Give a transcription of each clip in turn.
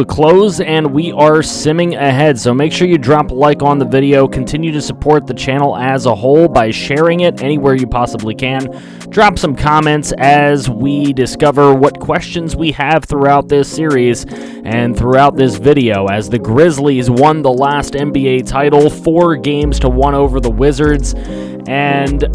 Close, and we are simming ahead, so make sure you drop a like on the video. Continue to support the channel as a whole by sharing it anywhere you possibly can. Drop some comments as we discover what questions we have throughout this series and throughout this video, as the Grizzlies won the last NBA title 4-1 over the Wizards. And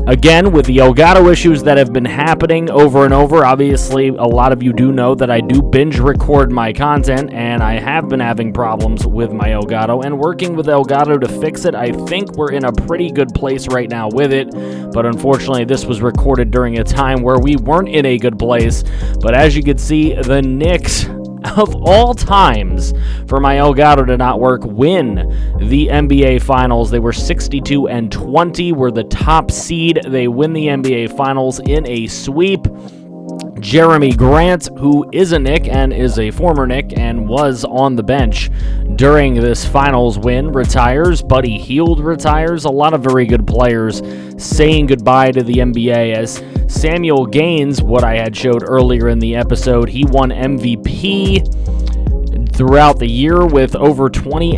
again, with the Elgato issues that have been happening over and over, obviously a lot of you do know that I do binge record my content, and I have been having problems with my Elgato, and working with Elgato to fix it. I think we're in a pretty good place right now with it, but unfortunately this was recorded during a time where we weren't in a good place. But as you can see, the Knicks, of all times for my Elgato to not work, win the NBA Finals. They were 62-20, were the top seed. They win the NBA Finals in a sweep. Jeremy Grant, who is a Knick and is a former Knick and was on the bench during this finals win, retires. Buddy Hield retires. A lot of very good players saying goodbye to the NBA, as Samuel Gaines, what I had showed earlier in the episode, he won MVP throughout the year with over 20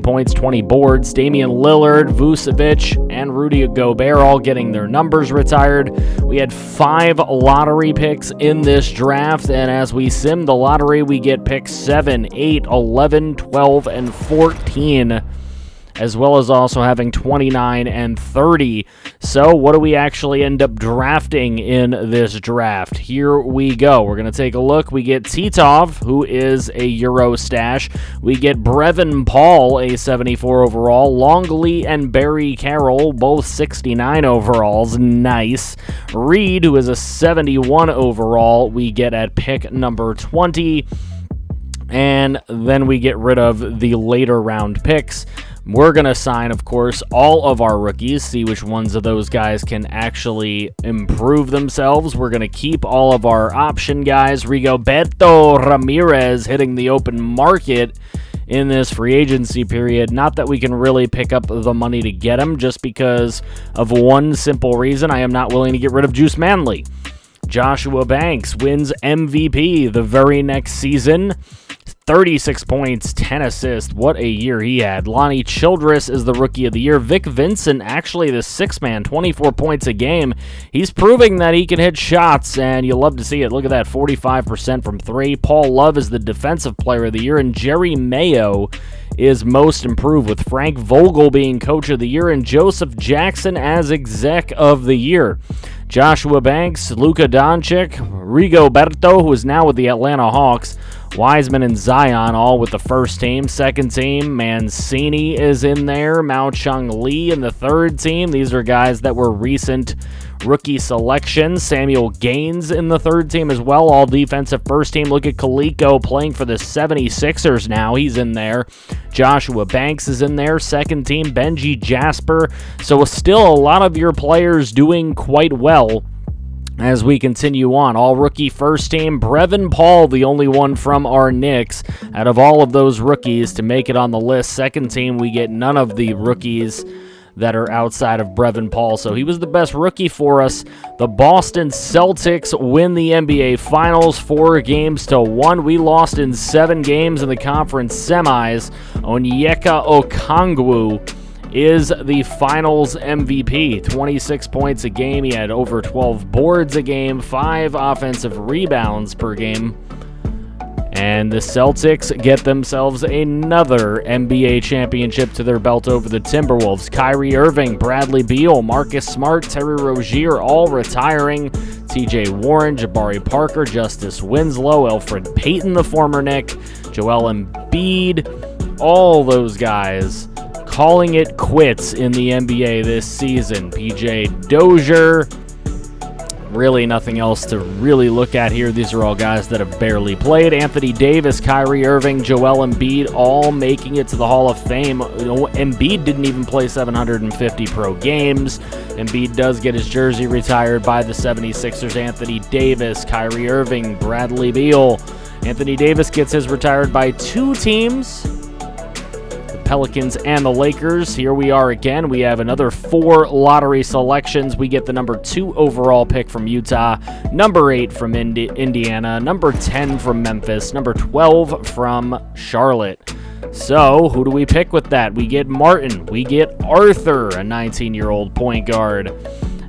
points, 20 boards. Damian Lillard, Vucevic, and Rudy Gobert all getting their numbers retired. We had 5 lottery picks in this draft, and as we sim the lottery, we get picks 7, 8, 11, 12, and 14. As well as also having 29 and 30. So what do we actually end up drafting in this draft? Here we go. We're going to take a look. We get Titov, who is a Euro stash. We get Brevin Paul, a 74 overall. Longley and Barry Carroll, both 69 overalls. Nice. Reed, who is a 71 overall, we get at pick number 20. And then we get rid of the later round picks. We're going to sign, of course, all of our rookies, see which ones of those guys can actually improve themselves. We're going to keep all of our option guys. Rigoberto Ramirez hitting the open market in this free agency period. Not that we can really pick up the money to get him, just because of one simple reason. I am not willing to get rid of Juice Manley. Joshua Banks wins MVP the very next season. 36 points, 10 assists. What a year he had. Lonnie Childress is the Rookie of the Year. Vic Vincent, actually the sixth man, 24 points a game. He's proving that he can hit shots, and you love to see it. Look at that, 45% from 3. Paul Love is the Defensive Player of the Year, and Jerry Mayo is Most Improved, with Frank Vogel being Coach of the Year and Joseph Jackson as Exec of the Year. Joshua Banks, Luka Doncic, Rigoberto, who is now with the Atlanta Hawks, Wiseman and Zion all with the first team. Second team, Mancini is in there. Mao Chung Lee in the third team. These are guys that were recent rookie selections. Samuel Gaines in the third team as well, all defensive first team. Look at Kaliko playing for the 76ers now. He's in there. Joshua Banks is in there. Second team, Benji Jasper. So still a lot of your players doing quite well as we continue on. All rookie first team. Brevin Paul, the only one from our Knicks out of all of those rookies to make it on the list. Second team, we get none of the rookies that are outside of Brevin Paul, so he was the best rookie for us. The Boston Celtics win the NBA Finals 4-1. We lost in 7 games in the conference semis. Onyeka Okongwu is the Finals MVP. 26 points a game. He had over 12 boards a game, 5 offensive rebounds per game. And the Celtics get themselves another NBA championship to their belt over the Timberwolves. Kyrie Irving, Bradley Beal, Marcus Smart, Terry Rozier all retiring. TJ Warren, Jabari Parker, Justice Winslow, Elfrid Payton, the former Knick, Joel Embiid, all those guys calling it quits in the NBA this season. PJ Dozier, really nothing else to really look at here. These are all guys that have barely played. Anthony Davis, Kyrie Irving, Joel Embiid, all making it to the Hall of Fame. Embiid didn't even play 750 pro games. Embiid does get his jersey retired by the 76ers. Anthony Davis, Kyrie Irving, Bradley Beal. Anthony Davis gets his retired by 2 teams. Pelicans and the Lakers. Here we are again. We have another 4 lottery selections. We get the number 2 overall pick from Utah, number 8 from Indiana, number 10 from Memphis, number 12 from Charlotte. So, who do we pick with that? We get Martin. We get Arthur, a 19-year-old point guard.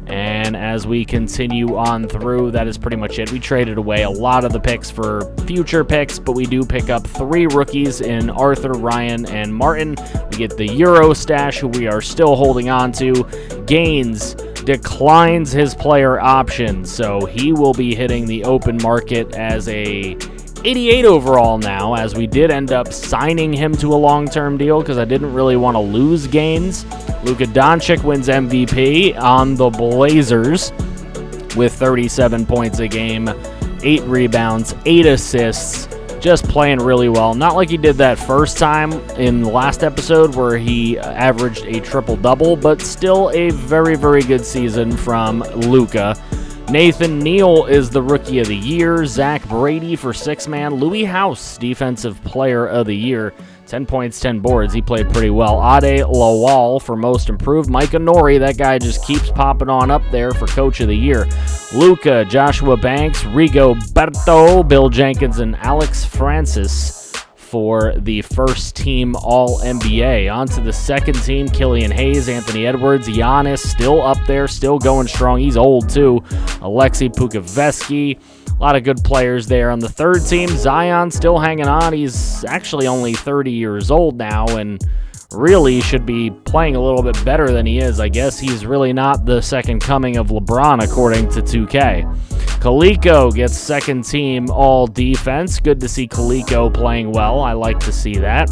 And as we continue on through, that is pretty much it. We traded away a lot of the picks for future picks, but we do pick up 3 rookies in Arthur, Ryan, and Martin. We get the Euro stash, who we are still holding on to. Gaines declines his player option, so he will be hitting the open market as a 88 overall now, as we did end up signing him to a long-term deal because I didn't really want to lose Gaines. Luka Doncic wins MVP on the Blazers with 37 points a game, 8 rebounds, 8 assists, just playing really well. Not like he did that first time in the last episode where he averaged a triple-double, but still a very, very good season from Luka. Nathan Neal is the Rookie of the Year. Zach Brady for 6-man. Louis House, Defensive Player of the Year. 10 points, 10 boards. He played pretty well. Ade Lawal for Most Improved. Micah Nori, that guy just keeps popping on up there for Coach of the Year. Luka, Joshua Banks, Rigoberto, Bill Jenkins, and Alex Francis for the first team All-NBA. On to the second team, Killian Hayes, Anthony Edwards, Giannis still up there, still going strong. He's old too. Alexei Pukaveski, a lot of good players there. On the third team, Zion still hanging on. He's actually only 30 years old now and really should be playing a little bit better than he is. I guess he's really not the second coming of LeBron according to 2K. Kaliko gets second team all defense. Good to see Kaliko playing well. I like to see that.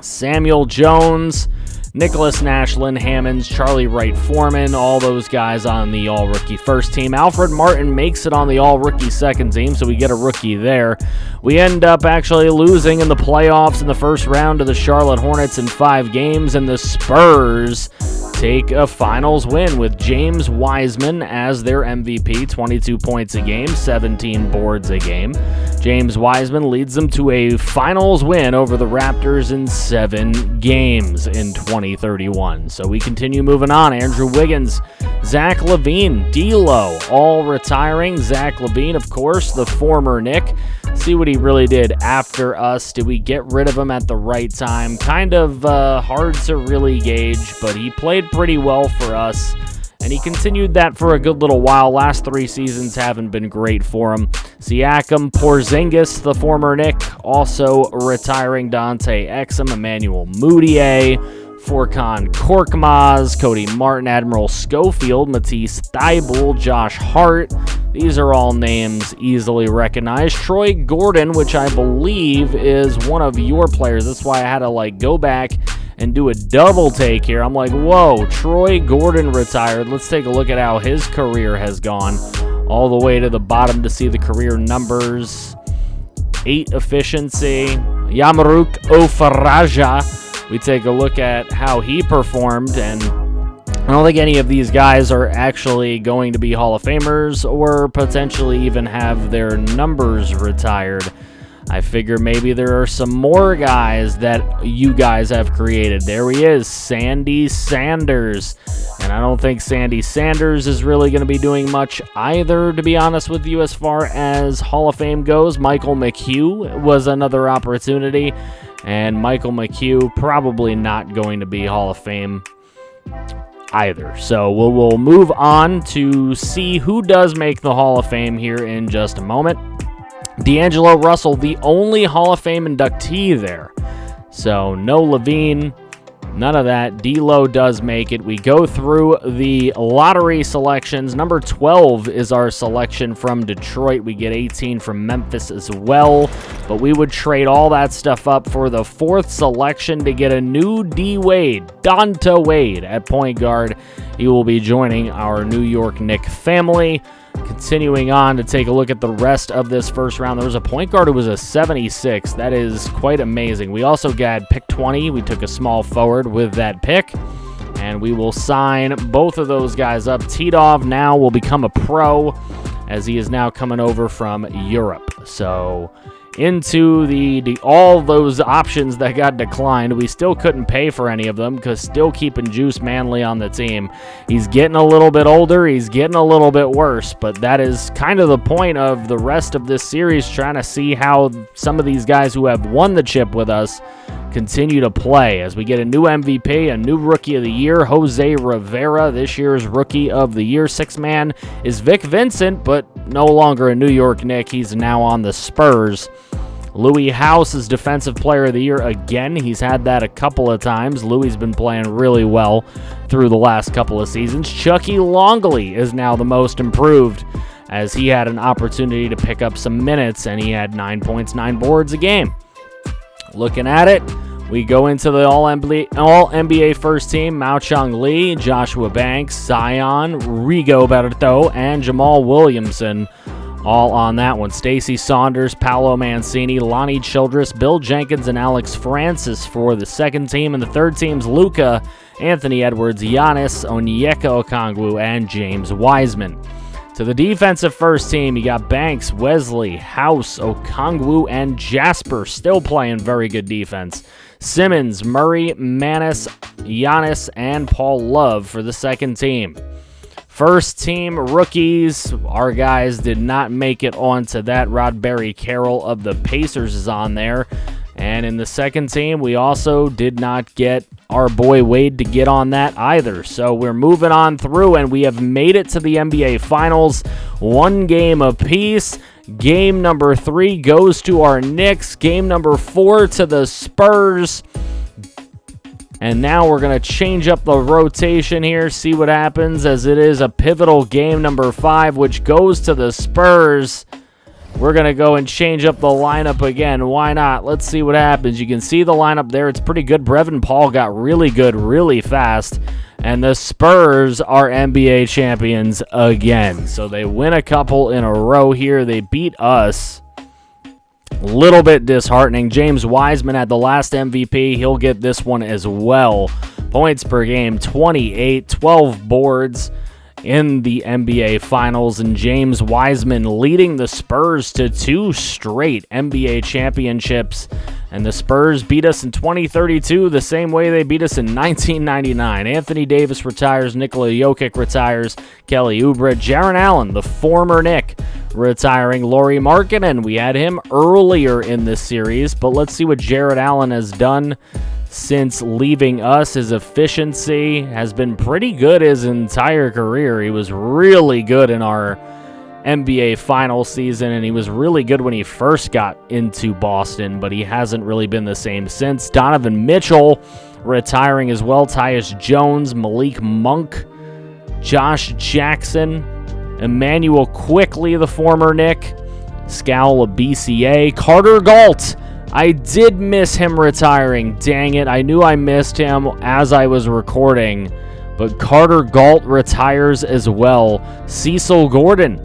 Samuel Jones, Nicholas Nash, Lynn Hammonds, Charlie Wright Foreman, all those guys on the all-rookie first team. Alfred Martin makes it on the all-rookie second team, so we get a rookie there. We end up actually losing in the playoffs in the first round to the Charlotte Hornets in 5 games, and the Spurs take a finals win with James Wiseman as their MVP, 22 points a game, 17 boards a game. James Wiseman leads them to a finals win over the Raptors in 7 games in 2031. So we continue moving on. Andrew Wiggins, Zach LaVine, D'Lo, all retiring. Zach LaVine, of course, the former Knick. See what he really did after us. Did we get rid of him at the right time? Kind of hard to really gauge, but he played pretty well for us, and he continued that for a good little while. Last 3 seasons haven't been great for him. Siakam, Porzingis, the former Knick, also retiring. Dante Exum, Emmanuel Mudiay, Furkan Korkmaz, Cody Martin, Admiral Schofield, Matisse Thybulle, Josh Hart. These are all names easily recognized. Troy Gordon, which I believe is one of your players. That's why I had to go back and do a double take here. I'm like, whoa, Troy Gordon retired. Let's take a look at how his career has gone all the way to the bottom to see the career numbers. 8 efficiency. Yamaruk Ofaraja. We take a look at how he performed, and I don't think any of these guys are actually going to be Hall of Famers or potentially even have their numbers retired. I figure maybe there are some more guys that you guys have created. There he is, Sandy Sanders. And I don't think Sandy Sanders is really going to be doing much either, to be honest with you, as far as Hall of Fame goes. Michael McHugh was another opportunity, and Michael McHugh probably not going to be Hall of Fame either. So we'll move on to see who does make the Hall of Fame here in just a moment. D'Angelo Russell, the only Hall of Fame inductee there. So no Levine, none of that. D'Lo does make it. We go through the lottery selections. Number 12 is our selection from Detroit. We get 18 from Memphis as well. But we would trade all that stuff up for the 4th selection to get a new D-Wade, Donta Wade at point guard. He will be joining our New York Knicks family. Continuing on to take a look at the rest of this first round, there was a point guard who was a 76. That is quite amazing. We also got pick 20. We took a small forward with that pick, and we will sign both of those guys up. Titov now will become a pro, as he is now coming over from Europe. So into all those options that got declined. We still couldn't pay for any of them because still keeping Juice Manley on the team. He's getting a little bit older. He's getting a little bit worse, but that is kind of the point of the rest of this series, trying to see how some of these guys who have won the chip with us continue to play as we get a new MVP, a new Rookie of the Year, Jose Rivera, this year's Rookie of the Year. Sixth man is Vic Vincent, but no longer a New York Knick. He's now on the Spurs. Louis House is Defensive Player of the Year again. He's had that a couple of times. Louis's been playing really well through the last couple of seasons. Chucky Longley is now the most improved as he had an opportunity to pick up some minutes, and he had 9 points, 9 boards a game. Looking at it, we go into the All-NBA first team. Mao Chong Lee, Joshua Banks, Zion, Rigoberto, and Jamal Williamson all on that one. Stacey Saunders, Paolo Mancini, Lonnie Childress, Bill Jenkins, and Alex Francis for the second team. And the third team's Luka, Anthony Edwards, Giannis, Onyeka Okongwu, and James Wiseman. To the defensive first team, you got Banks, Wesley, House, Okongwu, and Jasper, still playing very good defense. Simmons, Murray, Manis, Giannis, and Paul Love for the second team. First team rookies, our guys did not make it onto that. Rodberry Carroll of the Pacers is on there. And in the second team, we also did not get our boy Wade to get on that either. So we're moving on through, and we have made it to the NBA Finals. One game apiece. Game number 3 goes to our Knicks. Game number 4 to the Spurs. And now we're going to change up the rotation here, see what happens, as it is a pivotal game number 5, which goes to the Spurs. We're going to go and change up the lineup again. Why not? Let's see what happens. You can see the lineup there. It's pretty good. Brevin Paul got really good really fast. And the Spurs are NBA champions again. So they win a couple in a row here. They beat us. A little bit disheartening. James Wiseman had the last MVP. He'll get this one as well. Points per game, 28, 12 boards in the NBA Finals, and James Wiseman leading the Spurs to 2 straight NBA championships. And the Spurs beat us in 2032 the same way they beat us in 1999. Anthony Davis retires, Nikola Jokic retires, Kelly Oubre, Jarrett Allen, the former Knick, retiring, Lauri Markkanen. We had him earlier in this series, but let's see what Jarrett Allen has done since leaving us. His efficiency has been pretty good his entire career. He was really good in our NBA final season, and he was really good when he first got into Boston, but he hasn't really been the same since. Donovan Mitchell retiring as well. Tyus Jones, Malik Monk, Josh Jackson, Emmanuel Quickley, the former Knick, Scowl of BCA, Carter Galt. I did miss him retiring. Dang it. I knew I missed him as I was recording. But Carter Galt retires as well. Cecil Gordon,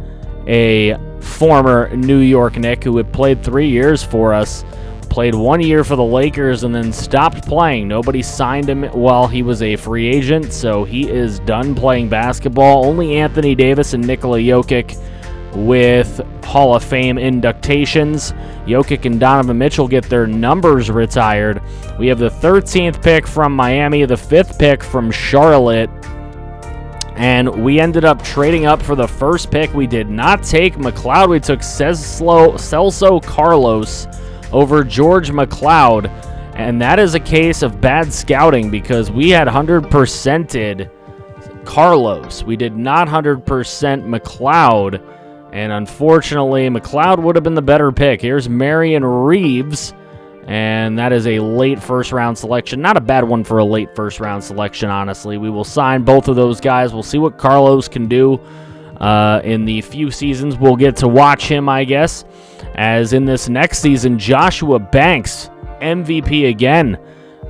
a former New York Knick who had played 3 years for us. Played 1 year for the Lakers and then stopped playing. Nobody signed him while he was a free agent, so he is done playing basketball. Only Anthony Davis and Nikola Jokic with Hall of Fame inductations. Jokic and Donovan Mitchell get their numbers retired. We have the 13th pick from Miami, the 5th pick from Charlotte, and we ended up trading up for the first pick. We did not take McLeod. We took Celso Carlos over George McLeod, and that is a case of bad scouting because we had 100%ed Carlos. We did not 100% McLeod, and unfortunately, McLeod would have been the better pick. Here's Marion Reeves, and that is a late first-round selection. Not a bad one for a late first-round selection, honestly. We will sign both of those guys. We'll see what Carlos can do in the few seasons we'll get to watch him, I guess. As in this next season, Joshua Banks, MVP again.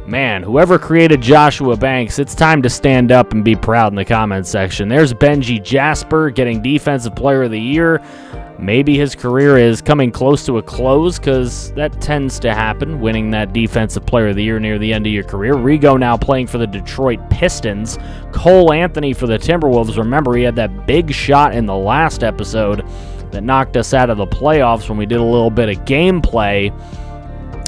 Man, whoever created Joshua Banks, it's time to stand up and be proud in the comments section. There's Benji Jasper getting Defensive Player of the Year. Maybe his career is coming close to a close because that tends to happen, winning that Defensive Player of the Year near the end of your career. Rigo now playing for the Detroit Pistons. Cole Anthony for the Timberwolves. Remember, he had that big shot in the last episode. that knocked us out of the playoffs when we did a little bit of gameplay.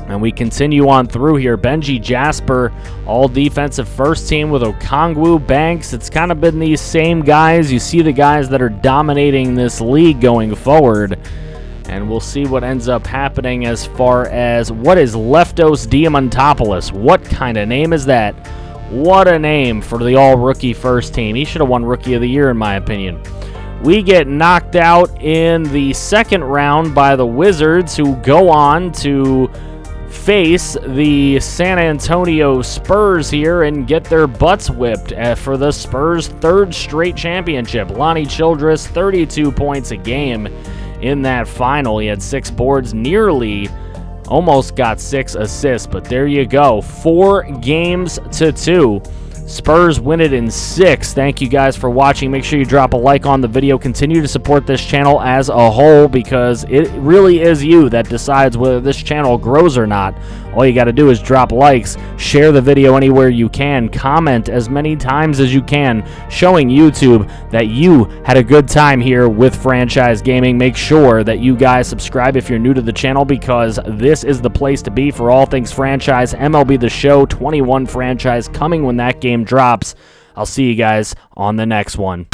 And we continue on through here. Benji Jasper, all defensive first team with Okongwu, Banks. It's kind of been these same guys. You see the guys that are dominating this league going forward. And we'll see what ends up happening as far as what is Leftos Diamantopoulos. What kind of name is that? What a name for the all-rookie first team. He should have won Rookie of the Year in my opinion. We get knocked out in the second round by the Wizards, who go on to face the San Antonio Spurs here and get their butts whipped for the Spurs' third straight championship. Lonnie Childress, 32 points a game in that final. He had 6 boards, nearly almost got 6 assists, but there you go. 4 games to 2. Spurs win it in 6. Thank you guys for watching. Make sure you drop a like on the video. Continue to support this channel as a whole, because it really is you that decides whether this channel grows or not. All you got to do is drop likes, share the video anywhere you can, comment as many times as you can, showing YouTube that you had a good time here with Franchise Gaming. Make sure that you guys subscribe if you're new to the channel, because this is the place to be for all things franchise. MLB The Show 21 franchise coming when that game drops. I'll see you guys on the next one.